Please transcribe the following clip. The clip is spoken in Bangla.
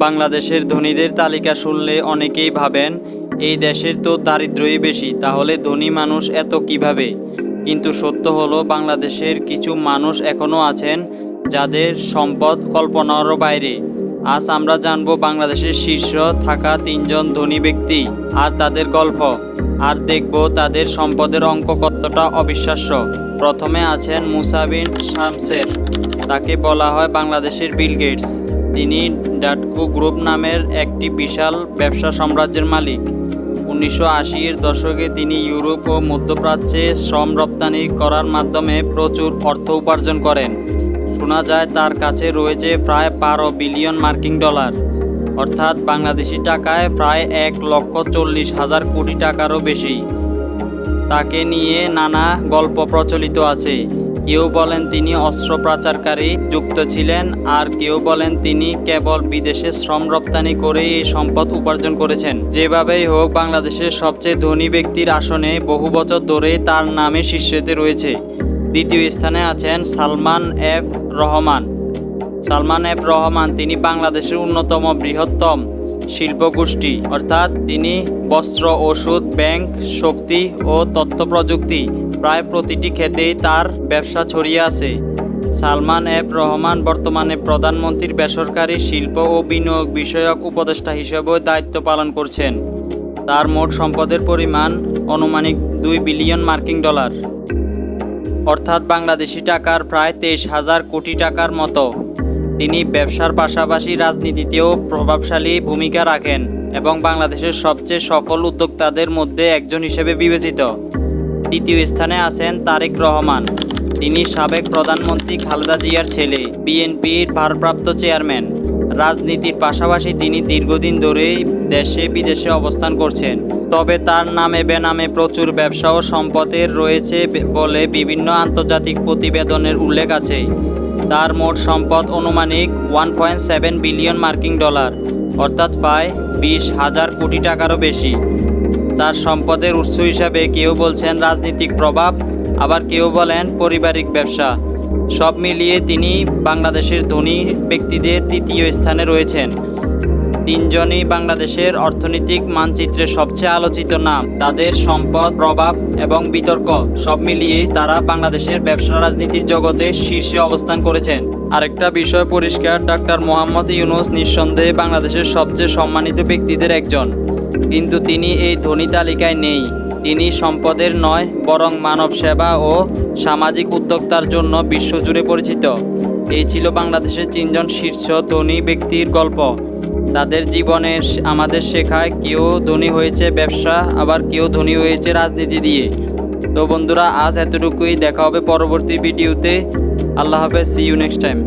বাংলাদেশের ধনীদের তালিকা শুনলে অনেকেই ভাবেন এই দেশের তো দারিদ্র্যই বেশি, তাহলে ধনী মানুষ এত কিভাবে? কিন্তু সত্য হলো বাংলাদেশের কিছু মানুষ এখনও আছেন যাদের সম্পদ কল্পনারও বাইরে। আজ আমরা জানবো বাংলাদেশের শীর্ষ থাকা 3জন ধনী ব্যক্তি আর তাদের গল্প, আর দেখব তাদের সম্পদের অঙ্ক কতটা অবিশ্বাস্য। প্রথমে আছেন মুসা বিন শামসের। তাকে বলা হয় বাংলাদেশের বিল গেটস। তিনি ডাটকো গ্রুপ নামের একটি বিশাল ব্যবসা সাম্রাজ্যের মালিক। 1980-এর দশকে তিনি ইউরোপ ও মধ্যপ্রাচ্যে শ্রম রপ্তানি করার মাধ্যমে প্রচুর অর্থ উপার্জন করেন। শোনা যায় তার কাছে রয়েছে প্রায় 12 বিলিয়ন মার্কিন ডলার, অর্থাৎ বাংলাদেশি টাকায় প্রায় 1,40,000 কোটি টাকারও বেশি। তাকে নিয়ে নানা গল্প প্রচলিত আছে। কেউ বলেন তিনি অস্ত্র পাচারকারী যুক্ত ছিলেন, আর কেউ বলেন তিনি কেবল বিদেশে শ্রম রপ্তানি করে এই সম্পদ উপার্জন করেছেন। যেভাবেই হোক, বাংলাদেশের সবচেয়ে ধনী ব্যক্তির আসনে বহু বছর ধরে তার নামে শীর্ষেতে রয়েছে। দ্বিতীয় স্থানে আছেন সালমান এফ রহমান। সালমান এফ রহমান তিনি বাংলাদেশের অন্যতম বৃহত্তম শিল্পগোষ্ঠী, অর্থাৎ তিনি বস্ত্র, ওষুধ, ব্যাংক, শক্তি ও তথ্য প্রযুক্তি প্রায় প্রতিটি ক্ষেত্রেই তার ব্যবসা ছড়িয়ে আছে। সালমান এফ রহমান বর্তমানে প্রধানমন্ত্রীর বেসরকারি শিল্প ও বিনিয়োগ বিষয়ক উপদেষ্টা হিসেবেও দায়িত্ব পালন করছেন। তার মোট সম্পদের পরিমাণ আনুমানিক 2 বিলিয়ন মার্কিন ডলার, অর্থাৎ বাংলাদেশি টাকার প্রায় 23,000 কোটি টাকার মতো। তিনি ব্যবসার পাশাপাশি রাজনীতিতেও প্রভাবশালী ভূমিকা রাখেন এবং বাংলাদেশের সবচেয়ে সফল উদ্যোক্তাদের মধ্যে একজন হিসেবে বিবেচিত। তৃতীয় স্থানে আছেন তারেক রহমান। তিনি সাবেক প্রধানমন্ত্রী খালেদা জিয়ার ছেলে, বিএনপির ভারপ্রাপ্ত চেয়ারম্যান। রাজনীতির পাশাপাশি তিনি দীর্ঘদিন ধরেই দেশে বিদেশে অবস্থান করছেন। তবে তার নামে বেনামে প্রচুর ব্যবসা ও সম্পদের রয়েছে বলে বিভিন্ন আন্তর্জাতিক প্রতিবেদনের উল্লেখ আছে। তার মোট সম্পদ আনুমানিক 1.7 বিলিয়ন মার্কিন ডলার, অর্থাৎ প্রায় 20,000 কোটি টাকারও বেশি। তার সম্পদের উৎস হিসাবে কেউ বলছেন রাজনৈতিক প্রভাব, আবার কেউ বলেন পারিবারিক ব্যবসা। সব মিলিয়ে তিনি বাংলাদেশের ধনী ব্যক্তিদের তৃতীয় স্থানে রয়েছেন। 3জনই বাংলাদেশের অর্থনৈতিক মানচিত্রের সবচেয়ে আলোচিত নাম। তাদের সম্পদ, প্রভাব এবং বিতর্ক সব মিলিয়ে তারা বাংলাদেশের ব্যবসা রাজনীতির জগতে শীর্ষে অবস্থান করেছেন। আরেকটা বিষয় পরিষ্কার, ডাক্তার মোহাম্মদ ইউনূস নিঃসন্দেহে বাংলাদেশের সবচেয়ে সম্মানিত ব্যক্তিদের একজন, কিন্তু তিনি এই ধনী তালিকায় নেই। তিনি সম্পদের নয়, বরং মানব সেবা ও সামাজিক উদ্যোক্তার জন্য বিশ্বজুড়ে পরিচিত। এই ছিল বাংলাদেশের 3জন শীর্ষ ধনী ব্যক্তির গল্প। তাদের জীবনে আমাদের শেখায় কেউ ধনী হয়েছে ব্যবসা, আবার কেউ ধনী হয়েছে রাজনীতি দিয়ে। তো বন্ধুরা, আজ এতটুকুই। দেখা হবে পরবর্তী ভিডিওতে। আল্লাহ হাফেজ, সি ইউ নেক্সট টাইম।